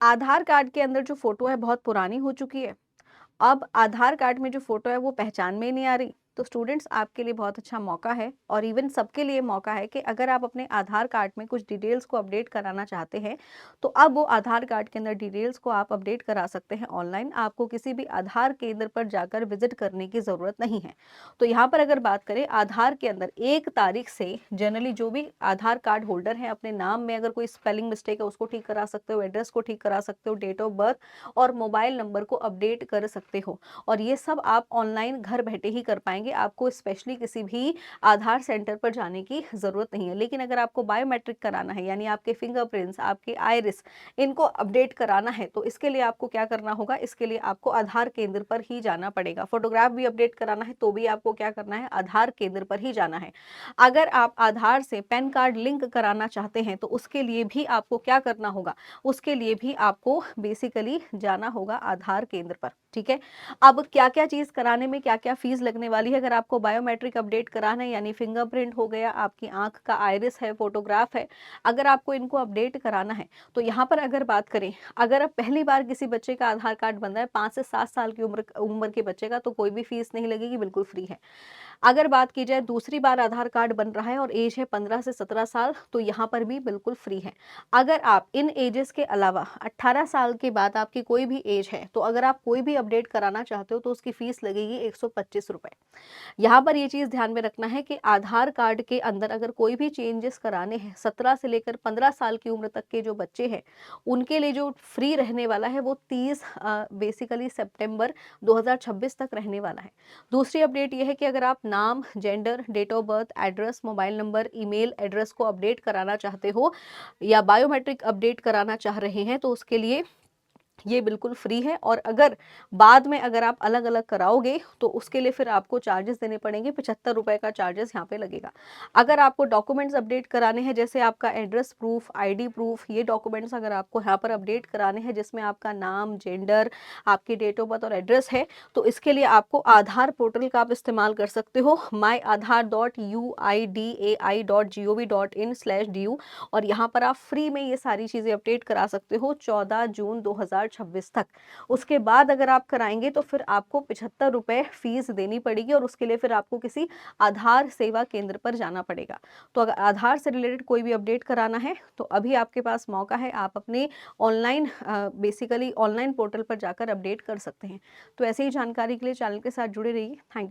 आधार card के अंदर जो फ़ोटो है बहुत पुरानी हो चुकी है। अब आधार कार्ड में जो फ़ोटो है वो पहचान में ही नहीं आ रही। तो स्टूडेंट्स आपके लिए बहुत अच्छा मौका है और इवन सबके लिए मौका है कि अगर आप अपने आधार कार्ड में कुछ डिटेल्स को अपडेट कराना चाहते हैं, तो अब वो आधार कार्ड के अंदर डिटेल्स को आप अपडेट करा सकते हैं ऑनलाइन। आपको किसी भी आधार केंद्र पर जाकर विज़िट करने की ज़रूरत नहीं है। तो यहाँ पर अगर बात करें आधार के अंदर 1 तारीख से जनरली जो भी आधार कार्ड होल्डर हैं अपने नाम में अगर कोई स्पेलिंग मिस्टेक है उसको ठीक करा सकते हो, एड्रेस को ठीक करा सकते हो, डेट ऑफ बर्थ और मोबाइल नंबर को अपडेट कर सकते हो। और ये सब आप ऑनलाइन घर बैठे ही कर पाएँगे, आपको स्पेशली किसी भी आधार सेंटर पर जाने की ज़रूरत नहीं है। लेकिन अगर आपको बायोमेट्रिक कराना है, यानी आपके फिंगरप्रिंट्स, आपके आइरिस, इनको अपडेट कराना है, तो इसके लिए आपको क्या करना होगा? इसके लिए आपको आधार केंद्र पर ही जाना पड़ेगा। फ़ोटोग्राफ भी अपडेट कराना है, तो भी आपको क्या करना है? आधार केंद्र पर ही जाना है। अगर आप आधार से पैन कार्ड लिंक कराना चाहते हैं, तो उसके लिए भी आपको क्या करना होगा? उसके लिए भी आपको बेसिकली जाना होगा आधार केंद्र पर, ठीक है? अब क्या-क्या चीज़ कराने में क्या-क्या फ़ीस लगने वाली है, अगर आपको बायोमेट्रिक अपडेट कराना है, यानी फिंगरप्रिंट हो गया, आपकी आँख का आइरिस है, फ़ोटोग्राफ है, अगर आपको इनको अपडेट कराना है, तो यहाँ पर अगर बात करें, अगर अब पहली बार किसी बच्चे का आधार कार्ड बन रहा है 5 से 7 साल की उम्र के बच्चे का, तो कोई भी फ़ीस नहीं लगेगी, बिल्कुल फ्री है। अगर बात की जाए दूसरी बार आधार कार्ड बन रहा है और एज है 15 से 17 साल, तो यहाँ पर भी बिल्कुल फ्री है। अगर आप इन एजेस के अलावा 18 साल के बाद आपकी कोई भी एज है, तो अगर आप कोई भी अपडेट कराना चाहते हो तो उसकी फीस लगेगी ₹125। यहाँ पर ये चीज़ ध्यान में रखना है कि आधार कार्ड के अंदर अगर कोई भी चेंजेस कराने हैं, 17 से लेकर 15 साल की उम्र तक के जो बच्चे हैं, उनके लिए जो फ्री रहने वाला है वो 30 बेसिकली सितंबर 2026 तक रहने वाला है। दूसरी अपडेट ये है कि अगर आप नाम, gender, date of birth, address, mobile number, email address को अपडेट कराना चाहते हो या बायोमेट्रिक अपडेट कराना चाह रहे हैं, तो उसके लिए ये बिल्कुल फ्री है। और अगर बाद में अगर आप अलग-अलग कराओगे, तो उसके लिए फिर आपको चार्जेस देने पड़ेंगे, ₹75 का चार्जेस यहाँ पे लगेगा। अगर आपको डॉक्यूमेंट्स अपडेट कराने हैं, जैसे आपका एड्रेस प्रूफ, आईडी प्रूफ, ये डॉक्यूमेंट्स अगर आपको यहाँ पर अपडेट कराने हैं, जिसमें आपका नाम, जेंडर, आपकी डेट ऑफ बर्थ और एड्रेस है, तो इसके लिए आपको आधार पोर्टल का आप इस्तेमाल कर सकते हो, myaadhar.uidai.gov.in/du, और यहाँ पर आप फ्री में ये सारी चीज़ें अपडेट करा सकते हो 14 जून 2026 तक। उसके बाद अगर आप कराएँगे तो फिर आपको ₹75 फ़ीस देनी पड़ेगी और उसके लिए फिर आपको किसी आधार सेवा केंद्र पर जाना पड़ेगा। तो अगर आधार से रिलेटेड कोई भी अपडेट कराना है, तो अभी आपके पास मौका है, आप अपने ऑनलाइन बेसिकली ऑनलाइन पोर्टल पर जाकर अपडेट कर सकते हैं। तो ऐसे ही जानकारी के लिए चैनल के साथ जुड़े रहिए। Thank you.